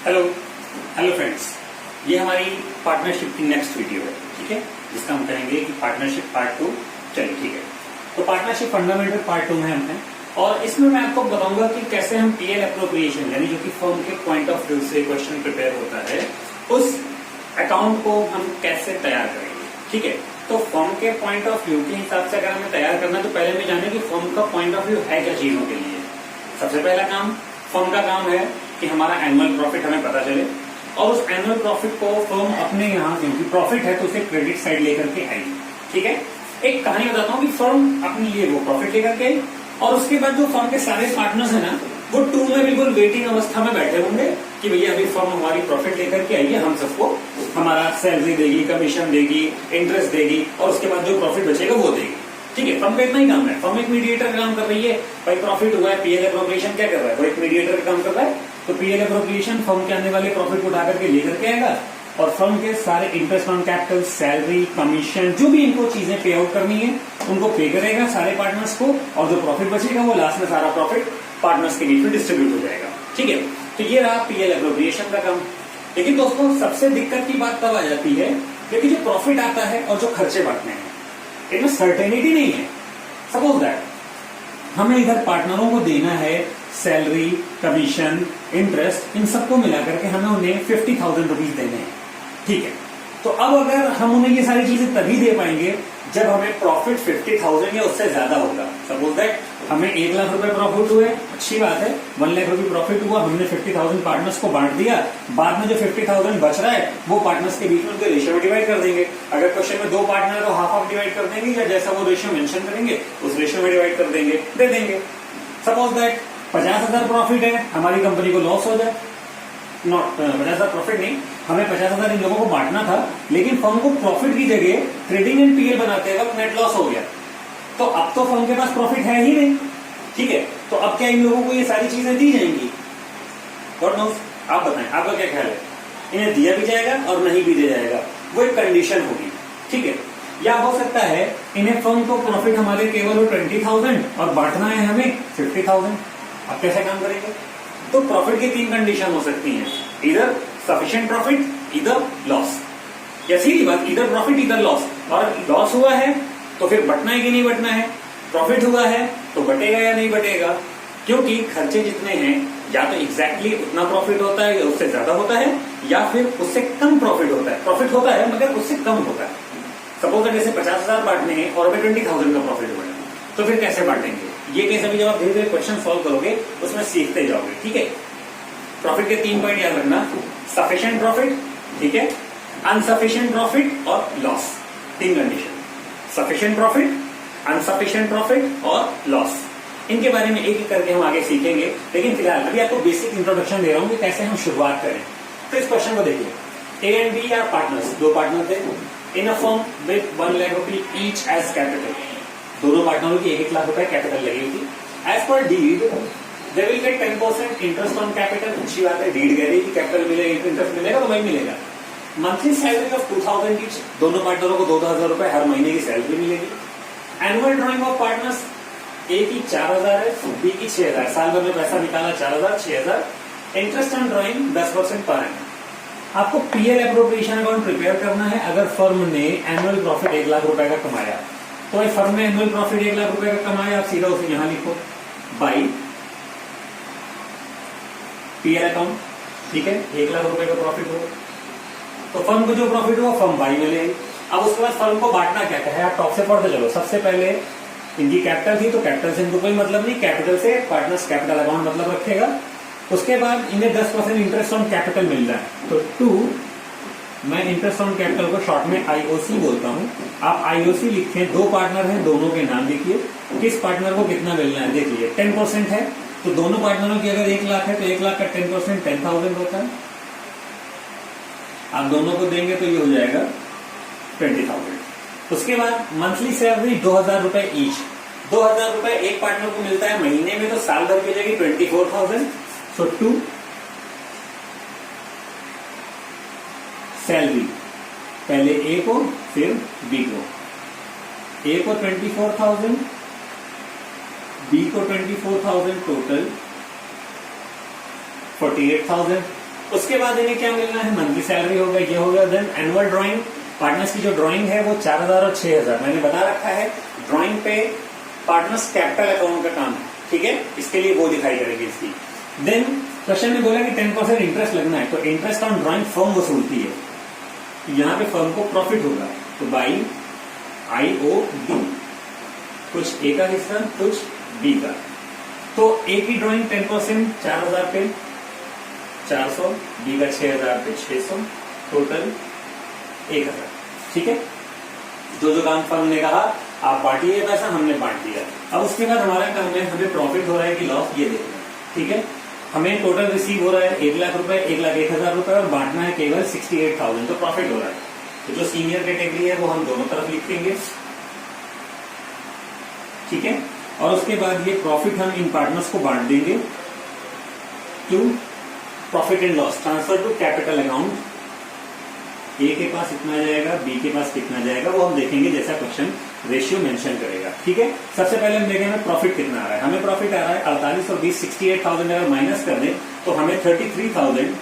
Hello hello friends, ये हमारी partnership की नेक्स्ट वीडियो है। ठीक है, जिसका हम कहेंगे कि पार्टनरशिप पार्ट 2। चलिए ठीक है, तो पार्टनरशिप फंडामेंटल पार्ट 2 में हम हैं और इसमें मैं आपको बताऊंगा कि कैसे हम पीएल एप्रोप्रिएशन यानी जो कि फर्म के पॉइंट ऑफ व्यू से क्वेश्चन प्रिपेयर होता है उस अकाउंट को हम कैसे तैयार करेंगे। ठीक है, तो फर्म के पॉइंट ऑफ व्यू के हिसाब से अगर हमें तैयार करना है तो पहले हमें जाने कि फर्म का पॉइंट ऑफ व्यू है क्या चीजों के लिए। सबसे पहला काम फर्म का काम है कि हमारा एनुअल प्रॉफिट हमें पता चले और उस एनुअल प्रॉफिट को फर्म अपने यहाँ क्योंकि प्रॉफिट है तो उसे क्रेडिट साइड लेकर के आई। ठीक है, एक कहानी बताता हूँ कि फर्म अपने लिए वो प्रॉफिट लेकर के आई और उसके बाद जो फर्म के सारे पार्टनर्स है ना वो टू में बिल्कुल वेटिंग अवस्था में बैठे होंगे कि भैया अभी फर्म हमारी प्रॉफिट लेकर के आई है, हम सबको हमारा सैलरी देगी, कमीशन देगी, इंटरेस्ट देगी और उसके बाद जो प्रॉफिट बचेगा वो देगी। ठीक है, फर्म का इतना ही काम है। फर्म एक मीडिएटर का काम कर रही है। भाई प्रॉफिट हुआ है, पीएल एप्रोप्रिएशन क्या कर रहा है, वो एक मीडिएटर का काम कर रहा है। तो पीएल एप्रोप्रिएशन फर्म के आने वाले प्रॉफिट को उठा करके लेकर के आएगा और फर्म के सारे interest on capital, salary, commission जो भी इनको चीजें पे आउट करनी है उनको पे करेगा सारे पार्टनर्स को और जो प्रॉफिट बचेगा वो लास्ट में सारा प्रॉफिट पार्टनर्स के बीच में डिस्ट्रीब्यूट हो जाएगा। ठीक है, तो ये रहा पीएल एप्रोप्रिएशन का काम। लेकिन दोस्तों सबसे दिक्कत की बात तब आ जाती है क्योंकि जो प्रॉफिट आता है और जो खर्चे बढ़ते हैं इनमें सर्टेनिटी नहीं है। सपोज दैट हमें इधर पार्टनरों को देना है सैलरी, कमीशन, इंटरेस्ट, इन सबको मिलाकर के हमें उन्हें 50,000 रुपीज देने हैं। ठीक है, तो अब अगर हम उन्हें ये सारी चीजें तभी दे पाएंगे जब हमें प्रॉफिट 50,000 या उससे ज्यादा होगा। सपोज दैट हमें 1 लाख रुपए प्रॉफिट हुए, अच्छी बात है, 1 लाख रुपए प्रॉफिट हुआ, हमने 50,000 पार्टनर्स को बांट दिया, बाद में जो 50,000 बच रहा है वो पार्टनर्स के बीच में उनके रेशियो में डिवाइड कर देंगे। अगर क्वेश्चन में 2 पार्टनर तो हाफ डिवाइड कर देंगे या जैसा वो रेशियो मेंशन करेंगे उस रेशियो में डिवाइड कर देंगे, दे देंगे। सपोज दैट 50,000 प्रॉफिट है, हमारी कंपनी को लॉस हो जाए, नॉट 50,000 प्रॉफिट नहीं, हमें 50,000 इन लोगों को बांटना था लेकिन फर्म को प्रॉफिट की जगह ट्रेडिंग एंड पीएल बनाते वक्त नेट लॉस हो गया, तो अब तो फर्म के पास प्रॉफिट है ही नहीं। ठीक है, तो अब क्या इन लोगों को ये सारी चीजें दी जाएंगी? गॉड नोस, आप बताएं, आपका क्या ख्याल है? इन्हें दिया भी जाएगा और नहीं भी दिया जाएगा, वो एक कंडीशन होगी। ठीक है, या हो सकता है इन्हें फर्म को प्रॉफिट हमारे केवल वो 20,000 और बांटना है हमें 50,000। अब कैसे काम करेंगे? तो प्रॉफिट की 3 कंडीशन हो सकती हैं, इधर सफिशिएंट प्रॉफिट, इधर लॉस, या सीधी बात इधर प्रॉफिट इधर लॉस। और लॉस हुआ है तो फिर बटना है कि नहीं बटना है, प्रॉफिट हुआ है तो बटेगा या नहीं बटेगा, क्योंकि खर्चे जितने हैं या तो एग्जैक्टली उतना प्रॉफिट होता है या उससे ज्यादा होता है या फिर उससे कम प्रॉफिट होता है। प्रॉफिट होता है मगर उससे कम होता है। सपोज जैसे 50,000 बांटने हैं और हमें 20,000 का प्रॉफिट हुआ है तो फिर कैसे बांटेंगे? ये कैसे भी जब आप धीरे धीरे क्वेश्चन सॉल्व करोगे उसमें सीखते जाओगे। ठीक है, प्रॉफिट के 3 पॉइंट याद रखना, सफिशिएंट प्रॉफिट, ठीक है, अनसफिशिएंट प्रॉफिट और loss. 3 condition, sufficient profit, insufficient profit और लॉस। इनके बारे में एक एक करके हम आगे सीखेंगे, लेकिन फिलहाल अभी आपको बेसिक इंट्रोडक्शन दे रहा हूं कि कैसे हम शुरुआत करें। तो इस क्वेश्चन को देखिए, A and B are partners, 2 partner थे in a firm with 1 lakh rupee each as capital. दोनों पार्टनरों की 1-1 लाख रुपए कैपिटल लगी हुई थी। As per deed they will get 10% interest on capital. अच्छी बात है, डीड कह रही है कि कैपिटल मिलेगा, इंटरेस्ट मिलेगा तो वही मिलेगा। मंथली सैलरी ऑफ 2,000 ईच, दोनों पार्टनरों को 2,000 रुपए हर महीने की सैलरी मिलेगी। एनुअल ड्रॉइंग ऑफ पार्टनर्स, ए की 4,000 है, बी की 6,000, साल भर में पैसा निकाला 4,000, 6,000। Interest on drawing 10% per annum. आपको पीएल एप्रोप्रिएशन अकाउंट प्रिपेयर करना है। अगर फर्म ने एनुअल प्रॉफिट 1 लाख रुपए का कमाया तो फर्म ने एनुअल प्रॉफिट 1 लाख रुपए का कमाया, आप सीधा उसे यहां लिखो बाई पीएल अकाउंट। ठीक है, 1 लाख रुपए का प्रॉफिट हो तो फर्म को जो प्रॉफिट हुआ फर्म बाई में ले। अब उसके बाद फर्म को बांटना क्या है, आप टॉप से पढ़ते चलो। सबसे पहले इनकी कैपिटल थी तो कैपिटल से इनको कोई मतलब नहीं, कैपिटल से पार्टनर्स कैपिटल अकाउंट मतलब रखेगा। उसके बाद इन्हें 10% इंटरेस्ट ऑन कैपिटल मिल रहा है तो 2, मैं इंटरेस्ट ऑन कैपिटल को शॉर्ट में आईओसी बोलता हूं, आप आईओसी लिखें। 2 पार्टनर हैं, दोनों के नाम लिखिए, किस पार्टनर को कितना मिलना है देख लीजिए। 10% है तो दोनों पार्टनरों की अगर 1 लाख है तो 1 लाख का 10% 10,000 होता है। आप दोनों को देंगे तो ये हो जाएगा 20,000। उसके बाद मंथली सैलरी 2,000 रुपए ईच, 2,000 रुपए एक पार्टनर को मिलता है महीने में, तो साल भर की जाएगी 24,000। सो 2 सैलरी, पहले ए को फिर बी को, ए को 24,000, बी को 24,000, टोटल 48,000। उसके बाद इन्हें क्या मिलना है, मंथली सैलरी होगा, ये होगा। देन एनुअल ड्राइंग, पार्टनर्स की जो ड्राइंग है वो 4000 और 6000 मैंने बता रखा है। ड्राइंग पे पार्टनर्स कैपिटल अकाउंट का काम है, ठीक है, इसके लिए वो दिखाई करेगी इसकी। देन क्वेश्चन में बोला कि 10% इंटरेस्ट लगना है, तो इंटरेस्ट ऑन ड्राइंग फर्म वसूलती है, यहाँ पे फर्म को प्रॉफिट होगा, तो बाई IOD, कुछ ए का हिस्सा कुछ बी का। तो ए की ड्राइंग 10% 4000 पे 400, बी का 6000 पे 600, टोटल 1000, ठीक है। जो जो काम फर्म ने कहा आप बांटिए पैसा, हमने बांट दिया। अब उसके बाद हमारा काम है, हमें प्रॉफिट हो रहा है कि लॉस, ये देखना, ठीक है। हमें टोटल रिसीव हो रहा है 1 लाख रुपए, 1,01,000 रुपए, और बांटना है केवल 68,000, तो प्रॉफिट हो रहा है। तो जो सीनियर कैटेगरी है वो हम दोनों तरफ लिख देंगे, ठीक है। और उसके बाद ये प्रॉफिट हम इन पार्टनर्स को बांट देंगे to profit and loss, transfer to capital account. A के पास इतना जाएगा, बी के पास कितना जाएगा, वो हम देखेंगे जैसा क्वेश्चन रेशियो मेंशन करेगा, ठीक है। सबसे पहले हम देखेंगे हमें प्रॉफिट कितना आ रहा है। हमें प्रॉफिट आ रहा है 48 और 20, 68,000 अगर माइनस कर दें तो हमें 33,000,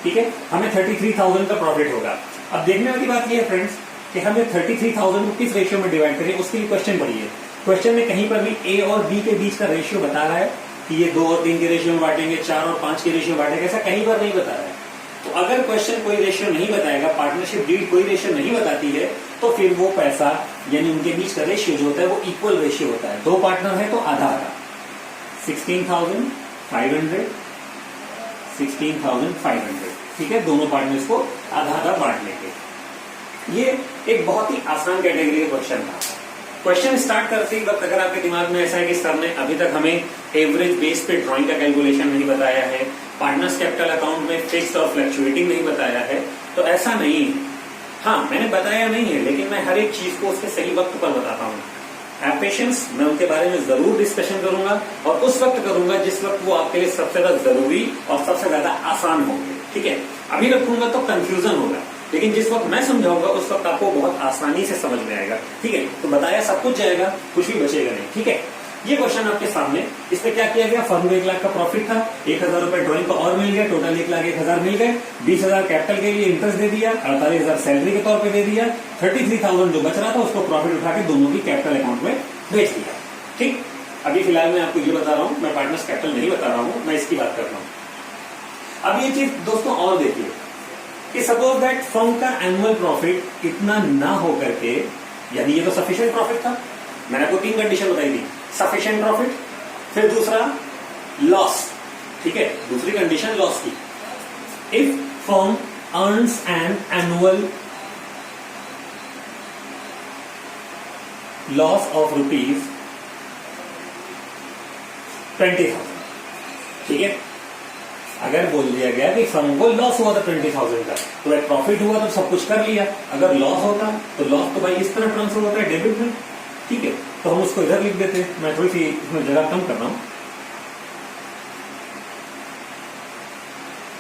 ठीक है, हमें 33,000 का प्रॉफिट होगा। अब देखने वाली बात यह है फ्रेंड्स कि हमें 33,000 को किस रेशियो में डिवाइड करें, उसके लिए क्वेश्चन पढ़िए। क्वेश्चन में कहीं पर भी ए और बी के बीच का रेशियो बता रहा है कि ये 2 और 3 के रेशियो में बांटेंगे, 4 और 5 के रेशियो में बांटेंगे, ऐसा कहीं पर नहीं बता रहा है। तो अगर क्वेश्चन कोई रेशियो नहीं बताएगा, पार्टनरशिप डीड कोई रेशियो नहीं बताती है, तो फिर वो पैसा यानी उनके बीच का रेशियो जो होता है वो इक्वल रेशियो होता है। 2 पार्टनर है तो आधा आधा, 16,500, 16,500, ठीक है। दोनों पार्टनर्स को आधा आधा बांट लेंगे। ये एक बहुत ही आसान कैटेगरी का क्वेश्चन था। क्वेश्चन स्टार्ट करते ही वक्त अगर आपके दिमाग में ऐसा है कि सर ने अभी तक हमें एवरेज बेस पे ड्राइंग का कैलकुलेशन नहीं बताया है, पार्टनर्स कैपिटल अकाउंट में फिक्स्ड और फ्लक्चुएटिंग नहीं बताया है, तो ऐसा नहीं है। हाँ, मैंने बताया नहीं है, लेकिन मैं हर एक चीज को उसके सही वक्त पर बताता हूँ। हैव पेशेंस, मैं उनके बारे में जरूर डिस्कशन करूंगा, और उस वक्त करूंगा जिस वक्त वो आपके लिए सबसे ज्यादा जरूरी और सबसे ज्यादा आसान होंगे, ठीक है। अभी रखूंगा तो कंफ्यूजन होगा, लेकिन जिस वक्त मैं समझाऊंगा उस वक्त आपको बहुत आसानी से समझ में आएगा, ठीक है। तो बताया सब कुछ जाएगा, कुछ भी बचेगा नहीं, ठीक है। ये क्वेश्चन आपके सामने, इसमें क्या किया गया, फर्म को 1 लाख का प्रॉफिट था, 1,000 रुपए ड्राइंग का और मिल गया, टोटल 1,01,000 मिल गए, 20,000 कैपिटल के लिए इंटरेस्ट दे दिया, 48,000 सैलरी के तौर पे दे दिया, 33,000 जो बच रहा था उसको प्रॉफिट उठा के दोनों की कैपिटल अकाउंट में भेज दिया, ठीक। अभी फिलहाल मैं आपको ये बता रहा हूँ, मैं पार्टनर्स कैपिटल नहीं बता रहा हूँ, मैं इसकी बात कर रहा हूँ। अब ये चीज दोस्तों और देखिए कि सपोज दैट फर्म का एनुअल प्रॉफिट इतना ना हो करके, यानी ये तो सफिशिएंट प्रॉफिट था, मैंने आपको 3 कंडीशन बताई थी, सफिशिएंट प्रॉफिट, फिर दूसरा लॉस, ठीक है, दूसरी कंडीशन लॉस की। If firm earns an annual loss of rupees 20,000, ठीक है। अगर बोल दिया गया कि फर्म को लॉस हुआ था 20,000 का, तो एक प्रॉफिट हुआ तो सब कुछ कर लिया। अगर लॉस होता तो लॉस तो भाई इस तरह ट्रांसफर होता है, डेबिट में, ठीक है। तो हम उसको इधर लिख देते, मैं थोड़ी सी इसमें जगह कम कर रहा हूं,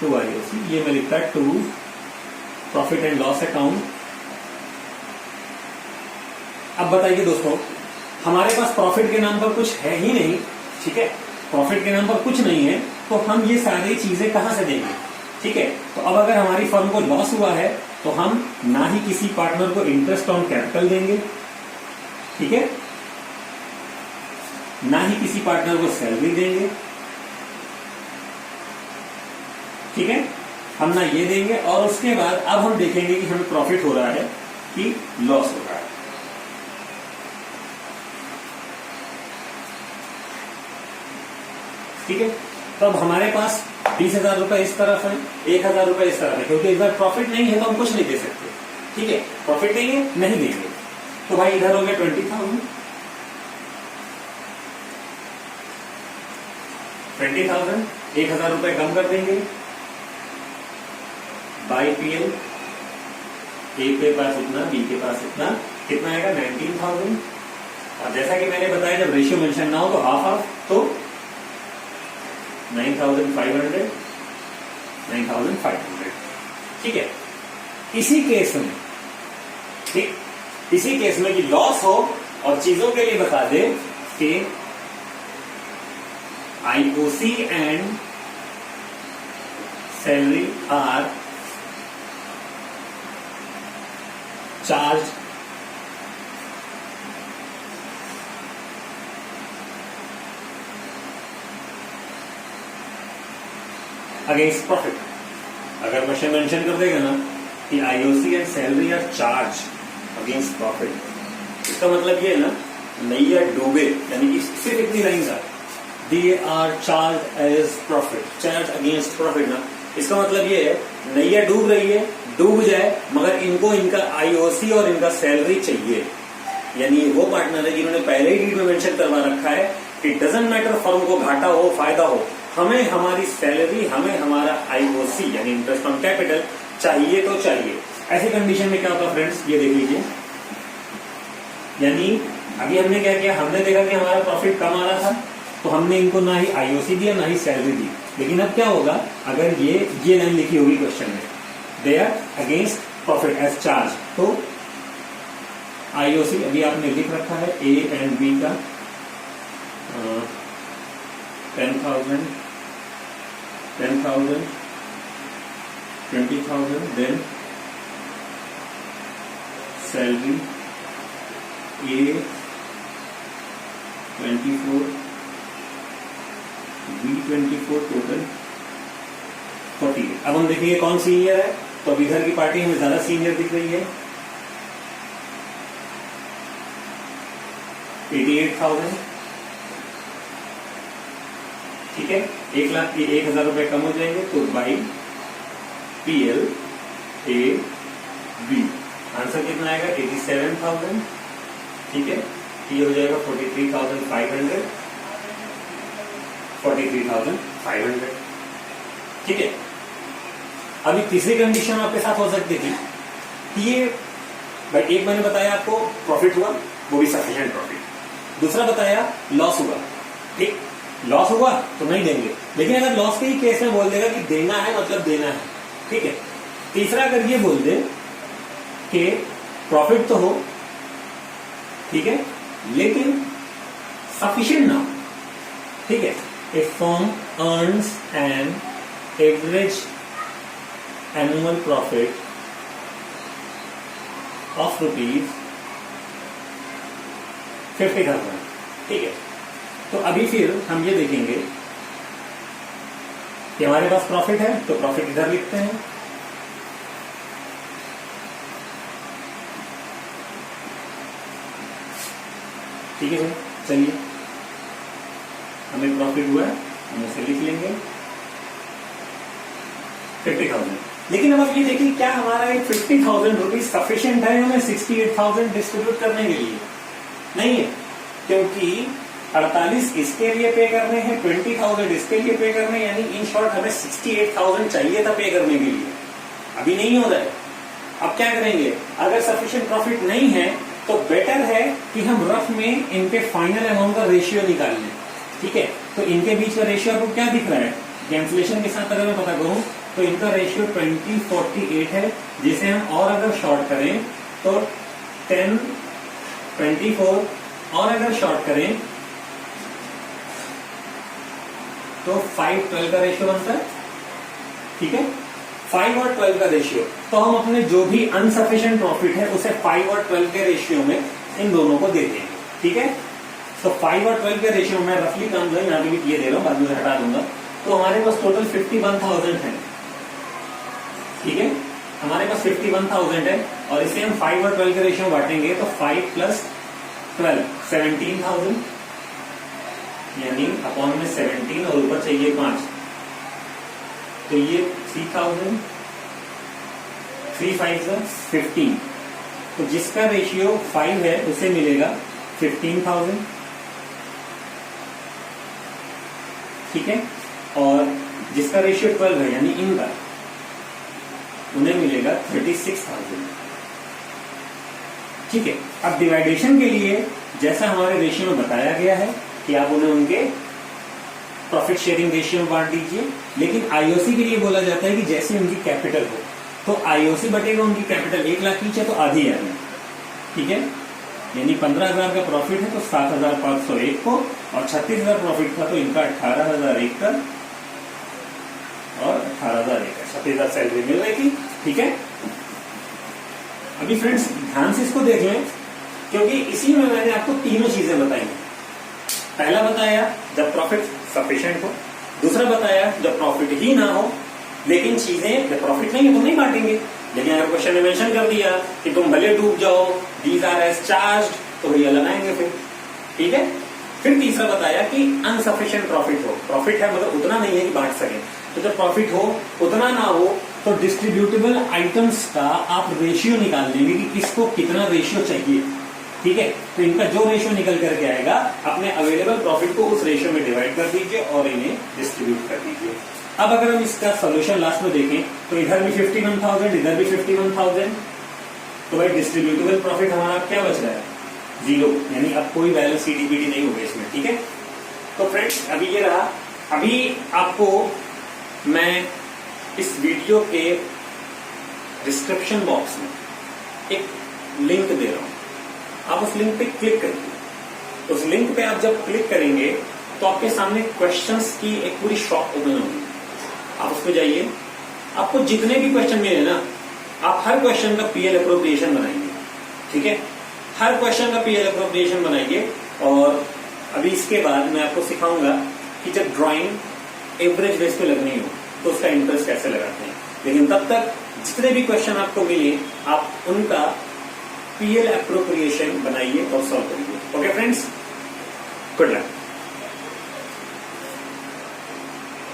2 IOC, ये मैं लिखता है 2 प्रॉफिट एंड लॉस अकाउंट। अब बताइए दोस्तों, हमारे पास प्रॉफिट के नाम पर कुछ है ही नहीं, ठीक है, प्रॉफिट के नाम पर कुछ नहीं है, तो हम ये सारी चीजें कहां से देंगे, ठीक है। तो अब अगर हमारी फर्म को लॉस हुआ है तो हम ना ही किसी पार्टनर को इंटरेस्ट ऑन कैपिटल देंगे, ठीक है, ना ही किसी पार्टनर को सैलरी देंगे, ठीक है, हम ना ये देंगे। और उसके बाद अब हम देखेंगे कि हमें प्रॉफिट हो रहा है कि लॉस हो रहा है, ठीक है। तो अब हमारे पास 20,000 रुपए इस तरफ है, 1,000 रुपए इस तरफ है, क्योंकि इस बार प्रॉफिट नहीं है तो हम कुछ नहीं दे सकते, ठीक है, प्रॉफिट नहीं है, नहीं देंगे। तो भाई इधर हो गया 20,000, 1,000 रुपए कम कर देंगे बाई PL, ए के पास इतना, बी के पास इतना, कितना आएगा 19,000। और जैसा कि मैंने बताया जब रेशियो मेंशन ना हो तो हाफ हाफ, तो 9,500, 9,500, ठीक है। इसी केस में, ठीक, इसी केस में कि लॉस हो और चीजों के लिए बता दे कि IOC and salary are charge against profit. अगर मशीन मेंशन कर देगा ना कि IOC and salary are charge against profit, इसका मतलब ये है ना नैया डूबे, यानी सिर्फ इतनी लाइन का they are charge as profit, charge against profit ना, इसका मतलब ये है नैया डूब रही है, डूब जाए, मगर इनको इनका आईओसी और इनका सैलरी चाहिए। यानी वो पार्टनर है जिन्होंने पहले ही डीड में मेंशन करवा रखा है कि डजंट मैटर फर्म को घाटा हो फायदा हो, हमें हमारी सैलरी, हमें हमारा आईओसी यानी इंटरेस्ट ऑन कैपिटल चाहिए तो चाहिए। ऐसी कंडीशन में क्या होता फ्रेंड्स, ये देख लीजिए, यानी अभी हमने क्या किया, हमने देखा कि हमारा प्रॉफिट कम आ रहा था तो हमने इनको ना ही आईओसी दिया ना ही सैलरी दी। लेकिन अब क्या होगा, अगर ये लाइन लिखी होगी क्वेश्चन में, they are against profit as charge, तो आईओसी अभी आपने लिख रखा है ए एंड बी का 10,000, 20,000, देन सैलरी ए 24, बी 24, टोटल 40। अब हम देखेंगे कौन सीनियर है, तो अब इधर की पार्टी हमें ज्यादा सीनियर दिख रही है, 88,000, ठीक है, 1,01,000 रुपए कम हो जाएंगे, तो by PL A B answer कितना आएगा 87,000, ठीक है, ये हो जाएगा 43,500, 43,500, ठीक है। अभी तीसरी कंडीशन आपके साथ हो सकती थी कि ये भाई, एक मैंने बताया आपको प्रॉफिट हुआ, वो भी सफिशिएंट प्रॉफिट, दूसरा बताया लॉस हुआ, ठीक, लॉस हुआ तो नहीं देंगे, लेकिन अगर लॉस के ही केस में बोल देगा कि देना है मतलब देना है, ठीक है। तीसरा अगर ये बोल दे कि प्रॉफिट तो हो, ठीक है, लेकिन सफिशिएंट ना हो, ठीक है, a firm earns an average annual profit of ₹50,000, ठीक है। तो अभी फिर हम ये देखेंगे कि हमारे पास प्रॉफिट है, तो प्रॉफिट इधर लिखते हैं, ठीक है सर। चलिए, हमें प्रॉफिट हुआ है, हम उसे लिख लेंगे 50,000। लेकिन अब आप ये देखिए, क्या हमारा ये 50,000 रुपीज सफिशिएंट है हमें 68,000 डिस्ट्रीब्यूट करने के लिए? नहीं है, क्योंकि 48 इसके लिए पे करने हैं, 20,000 इसके लिए पे करने हैं, यानी इन शॉर्ट हमें 68,000 चाहिए था पे करने के लिए, अभी नहीं हो रहा है। अब क्या करेंगे, अगर सफिशिएंट प्रॉफिट नहीं है तो बेटर है कि हम रफ में इनके फाइनल अमाउंट का रेशियो निकाल लें, ठीक है। तो इनके बीच का रेशियो आपको क्या दिख रहा है, कैंसिलेशन के साथ अगर मैं पता करूं तो इनका रेशियो 20:48 है, जिसे हम और अगर शॉर्ट करें तो 10:24 और अगर शॉर्ट करें तो 5:12 का रेशियो बनता है, ठीक है, 5 और 12 का रेशियो। तो हम अपने जो भी अनसफिशिएंट प्रॉफिट है उसे 5 और 12 के रेशियो में इन दोनों को दे देंगे, ठीक है। तो 5 और 12 के रेशियो में रफली काम जो है यहाँ पे भी ये दे रहा हूं, बाद में हटा दूंगा। तो हमारे पास टोटल 51,000 है, ठीक है, हमारे पास 51,000 है, और इसे हम 5 और 12 के रेशियो में बांटेंगे तो 5 + 12 17,000, यानी अपॉन में 17 और ऊपर चाहिए 5, तो ये 3,000, 3 5 15, तो जिसका रेशियो 5 है उसे मिलेगा 15,000, ठीक है, और जिसका रेशियो 12 है यानी इनका, उन्हें मिलेगा 36,000, ठीक है। अब डिवाइडेशन के लिए जैसा हमारे रेशियो में बताया गया है कि आप उन्हें उनके प्रॉफिट शेयरिंग रेशियो में बांट दीजिए, लेकिन आईओसी के लिए बोला जाता है कि जैसे उनकी कैपिटल हो, तो आईओसी बटेगा उनकी कैपिटल 1 लाख ईच है तो आधी आधी, ठीक है, यानी 15,000 का प्रॉफिट है तो 7,501 को, और 36,000 प्रॉफिट था तो इनका 18,001 का और 18,001 का। 30,000 सैलरी मिल रही थी। ठीक है, अभी फ्रेंड्स ध्यान से इसको देख लें, क्योंकि इसी में मैंने आपको तीनों चीजें बताई। पहला बताया जब प्रॉफिट सफिशिएंट हो, दूसरा बताया जब प्रॉफिट ही ना हो, लेकिन चीजें जब प्रॉफिट नहीं है तो नहीं बांटेंगे, लेकिन अगर क्वेश्चन ने मेंशन कर दिया कि तुम भले डूब जाओ, दीज आर एज चार्ज्ड, तो भैया लगाएंगे फिर। ठीक है, फिर तीसरा बताया कि अनसफिशिएंट प्रॉफिट हो, प्रॉफिट है मतलब उतना नहीं है कि बांट सके, तो जब प्रॉफिट हो उतना ना हो तो डिस्ट्रीब्यूटेबल आइटम्स का आप रेशियो निकाल लेंगे कि किसको कितना रेशियो चाहिए। ठीक है, तो इनका जो रेशियो निकल करके आएगा अपने अवेलेबल प्रॉफिट को उस रेशियो में डिवाइड कर दीजिए और इन्हें डिस्ट्रीब्यूट कर दीजिए। अब अगर हम इसका सोल्यूशन लास्ट में देखें तो इधर भी 51,000, इधर भी 51,000, तो भाई डिस्ट्रीब्यूटेबल प्रॉफिट हमारा क्या बच रहा है? 0, यानी अब कोई वैल्यू सीडीपीडी नहीं होगी इसमें। ठीक है, तो फ्रेंड्स अभी ये रहा। अभी आपको मैं इस वीडियो के डिस्क्रिप्शन बॉक्स में एक लिंक दे रहा हूं, आप उस लिंक पे क्लिक करिए। उस लिंक पे आप जब क्लिक करेंगे तो आपके सामने क्वेश्चंस की एक पूरी शॉप ओपन होगी। आप उस पर जाइए, आपको जितने भी क्वेश्चन मिले ना, आप हर क्वेश्चन का पीएल अप्रोप्रिएशन बनाएंगे। ठीक है, हर क्वेश्चन का पीएल अप्रोप्रिएशन बनाइए। और अभी इसके बाद मैं आपको सिखाऊंगा कि जब ड्राइंग एवरेज बेस पे लगनी हो तो उसका इंटरेस्ट कैसे लगाते हैं। लेकिन तब तक जितने भी क्वेश्चन आपको मिले आप उनका पीएल अप्रोप्रिएशन बनाइए और सॉल्व करिए। Okay friends, good luck.